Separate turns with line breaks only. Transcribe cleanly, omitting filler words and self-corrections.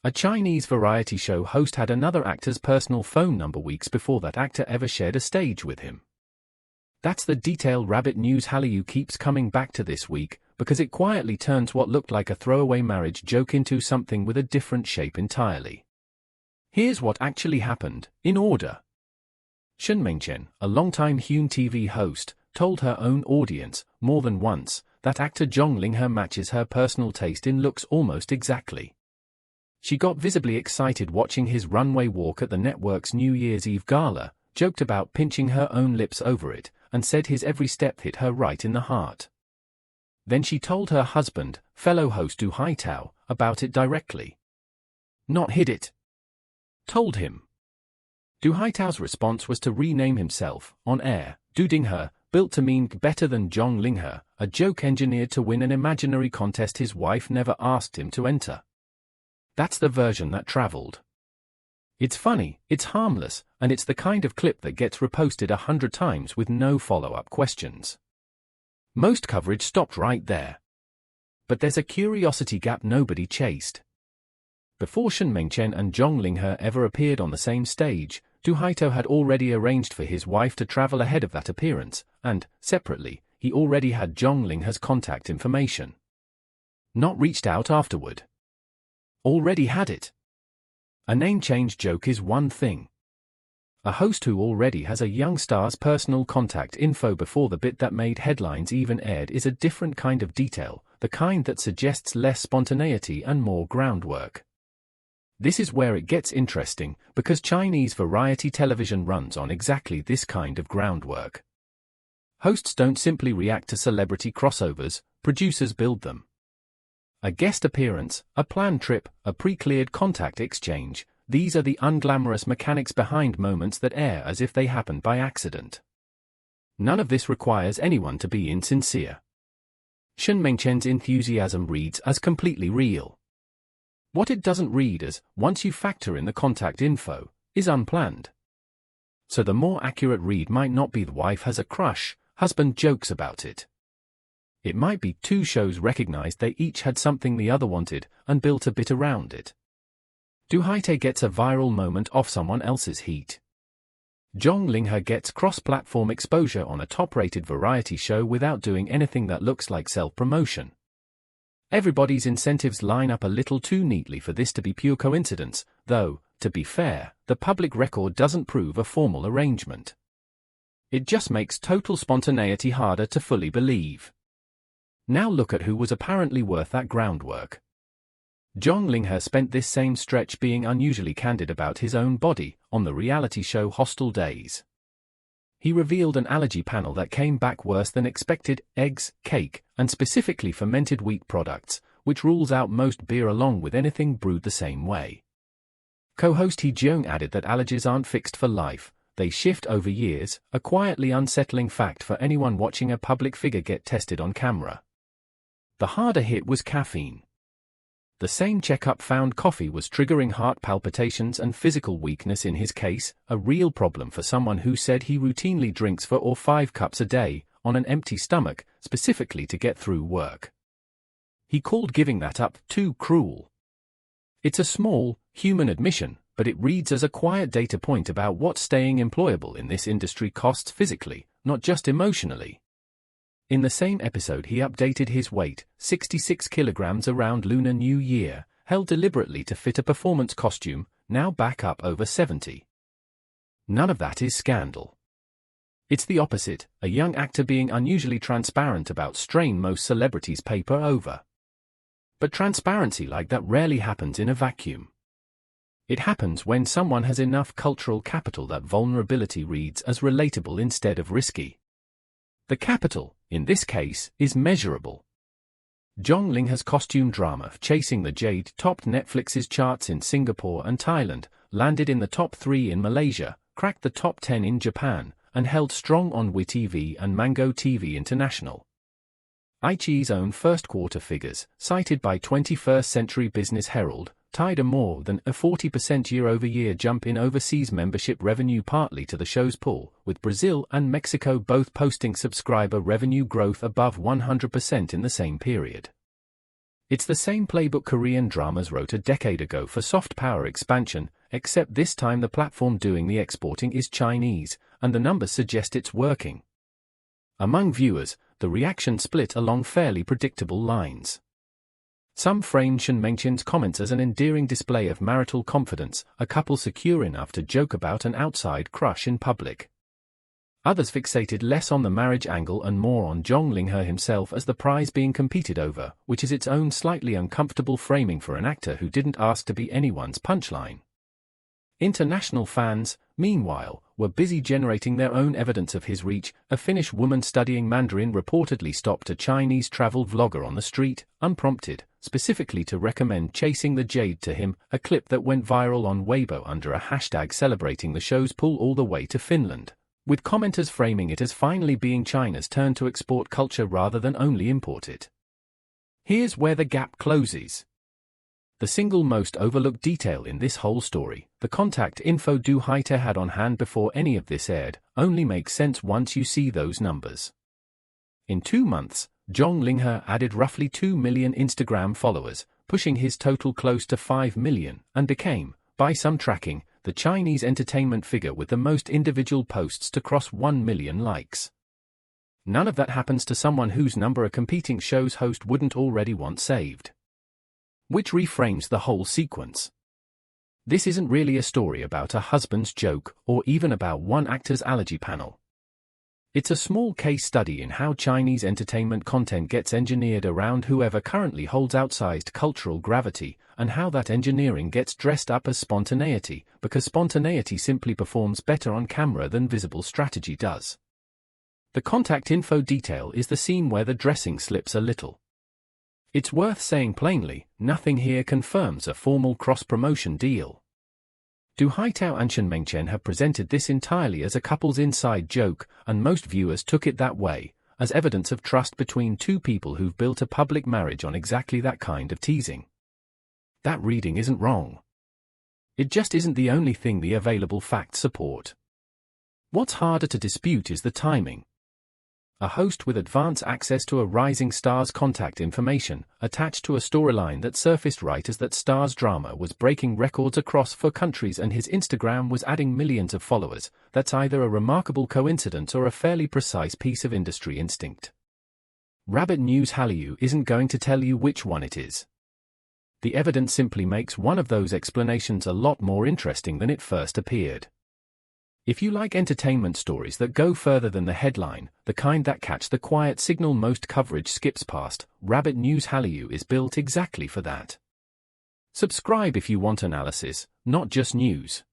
A Chinese variety show host had another actor's personal phone number weeks before that actor ever shared a stage with him. That's the detail rabbit news Hallyu keeps coming back to this week, because it quietly turns what looked like a throwaway marriage joke into something with a different shape entirely. Here's what actually happened, in order. Zhang Linghe, a longtime Hallyu TV host, told her own audience, more than once, that actor Zhang Linghe matches her personal taste in looks almost exactly. She got visibly excited watching his runway walk at the network's New Year's Eve gala, joked about pinching her own lips over it, and said his every step hit her right in the heart. Then she told her husband, fellow host Du Haitao, about it directly. Not hid it. Told him. Du Haitao's response was to rename himself, on air, Du Dinghe, built to mean better than Zhang Linghe, a joke engineered to win an imaginary contest his wife never asked him to enter. That's the version that traveled. It's funny, it's harmless, and it's the kind of clip that gets reposted 100 times with no follow-up questions. Most coverage stopped right there. But there's a curiosity gap nobody chased. Before Zhang Linghe and Zhang Linghe ever appeared on the same stage, Du Haitao had already arranged for his wife to travel ahead of that appearance, and, separately, he already had Zhang Linghe's contact information. Not reached out afterward. Already had it. A name change joke is one thing. A host who already has a young star's personal contact info before the bit that made headlines even aired is a different kind of detail, the kind that suggests less spontaneity and more groundwork. This is where it gets interesting, because Chinese variety television runs on exactly this kind of groundwork. Hosts don't simply react to celebrity crossovers, producers build them. A guest appearance, a planned trip, a pre-cleared contact exchange, these are the unglamorous mechanics behind moments that air as if they happened by accident. None of this requires anyone to be insincere. Zhang Linghe's enthusiasm reads as completely real. What it doesn't read as, once you factor in the contact info, is unplanned. So the more accurate read might not be the wife has a crush, husband jokes about it. It might be two shows recognized they each had something the other wanted, and built a bit around it. Du Haitao gets a viral moment off someone else's heat. Zhang Linghe gets cross-platform exposure on a top-rated variety show without doing anything that looks like self-promotion. Everybody's incentives line up a little too neatly for this to be pure coincidence, though, to be fair, the public record doesn't prove a formal arrangement. It just makes total spontaneity harder to fully believe. Now look at who was apparently worth that groundwork. Zhang Linghe spent this same stretch being unusually candid about his own body, on the reality show Hostel Days. He revealed an allergy panel that came back worse than expected: eggs, cake, and specifically fermented wheat products, which rules out most beer along with anything brewed the same way. Co-host He Jeong added that allergies aren't fixed for life, they shift over years, a quietly unsettling fact for anyone watching a public figure get tested on camera. The harder hit was caffeine. The same checkup found coffee was triggering heart palpitations and physical weakness in his case, a real problem for someone who said he routinely drinks 4 or 5 cups a day, on an empty stomach, specifically to get through work. He called giving that up too cruel. It's a small, human admission, but it reads as a quiet data point about what staying employable in this industry costs physically, not just emotionally. In the same episode he updated his weight, 66 kilograms around Lunar New Year, held deliberately to fit a performance costume, now back up over 70. None of that is scandal. It's the opposite, a young actor being unusually transparent about strain most celebrities paper over. But transparency like that rarely happens in a vacuum. It happens when someone has enough cultural capital that vulnerability reads as relatable instead of risky. The capital, in this case, is measurable. Zhang Linghe's costume drama Chasing the Jade topped Netflix's charts in Singapore and Thailand, landed in the top 3 in Malaysia, cracked the top 10 in Japan, and held strong on WeTV and Mango TV International. iQIYI's own first-quarter figures, cited by 21st Century Business Herald, tied a more than a 40% year-over-year jump in overseas membership revenue, partly to the show's pull, with Brazil and Mexico both posting subscriber revenue growth above 100% in the same period. It's the same playbook Korean dramas wrote a decade ago for soft power expansion, except this time the platform doing the exporting is Chinese, and the numbers suggest it's working. Among viewers, the reaction split along fairly predictable lines. Some framed Zhanglinghe's comments as an endearing display of marital confidence, a couple secure enough to joke about an outside crush in public. Others fixated less on the marriage angle and more on Zhang Linghe himself as the prize being competed over, which is its own slightly uncomfortable framing for an actor who didn't ask to be anyone's punchline. International fans, meanwhile, were busy generating their own evidence of his reach. A Finnish woman studying Mandarin reportedly stopped a Chinese travel vlogger on the street, unprompted, specifically to recommend chasing the Jade to him, a clip that went viral on Weibo under a hashtag celebrating the show's pull all the way to Finland, with commenters framing it as finally being China's turn to export culture rather than only import it. Here's where the gap closes. The single most overlooked detail in this whole story, the contact info Du Haite had on hand before any of this aired, only makes sense once you see those numbers. In 2 months, Zhang Linghe added roughly 2 million Instagram followers, pushing his total close to 5 million, and became, by some tracking, the Chinese entertainment figure with the most individual posts to cross 1 million likes. None of that happens to someone whose number a competing show's host wouldn't already want saved. Which reframes the whole sequence. This isn't really a story about a husband's joke, or even about one actor's allergy panel. It's a small case study in how Chinese entertainment content gets engineered around whoever currently holds outsized cultural gravity, and how that engineering gets dressed up as spontaneity, because spontaneity simply performs better on camera than visible strategy does. The contact info detail is the scene where the dressing slips a little. It's worth saying plainly, nothing here confirms a formal cross-promotion deal. Du Haitao and Zhanglinghe have presented this entirely as a couple's inside joke, and most viewers took it that way, as evidence of trust between two people who've built a public marriage on exactly that kind of teasing. That reading isn't wrong. It just isn't the only thing the available facts support. What's harder to dispute is the timing. A host with advance access to a rising star's contact information, attached to a storyline that surfaced right as that star's drama was breaking records across 4 countries and his Instagram was adding millions of followers, that's either a remarkable coincidence or a fairly precise piece of industry instinct. Rabbit News Hallyu isn't going to tell you which one it is. The evidence simply makes one of those explanations a lot more interesting than it first appeared. If you like entertainment stories that go further than the headline, the kind that catch the quiet signal most coverage skips past, Rabbit News Hallyu is built exactly for that. Subscribe if you want analysis, not just news.